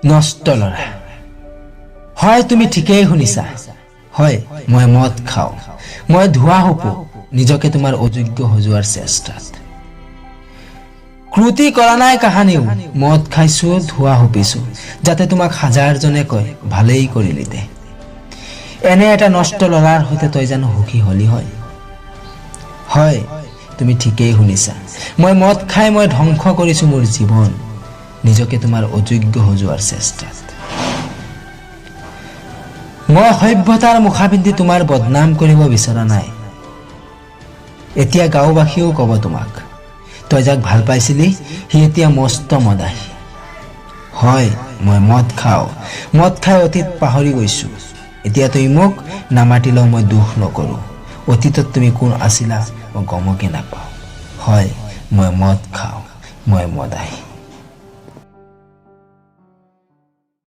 নষ্ট ল'ৰা হয় তুমি ঠিকেই শুনিছা হয় মই মদ খাওঁ মই ধোৱা হপো নিজকে তোমাৰ অযোগ্য সজোৱাৰ চেষ্টাত ক্ৰুতি কৰা নাই কাহানিও মদ খাইছো ধোৱা হপিছো যাতে তোমাক হাজাৰজনে কয় ভালেই কৰিলি দে এনে এটা নষ্ট ল'ৰাৰ সৈতে তই জানো সুখী হলি হয় হয় তুমি ঠিকেই শুনিছা মই মদ খাই মই ধ্বংস কৰিছো মোৰ জীৱন নিজকে তোমাৰ অযোগ্য সজোৱাৰ চেষ্টাত মই সভ্যতাৰ মুখা পিন্ধি তোমাৰ বদনাম কৰিব বিচৰা নাই এতিয়া গাঁওবাসীও ক'ব তোমাক তই যাক ভাল পাইছিলি সি এতিয়া মস্ত মদাহী হয় মই মদ খাই অতীত পাহৰি গৈছো এতিয়া তুমি মোক নামাতিলেও মই দুখ নকৰো অতীতত তুমি কোন আছিলা মই গমকে নাপাওঁ হয় মই মদ খাওঁ মই মদাহী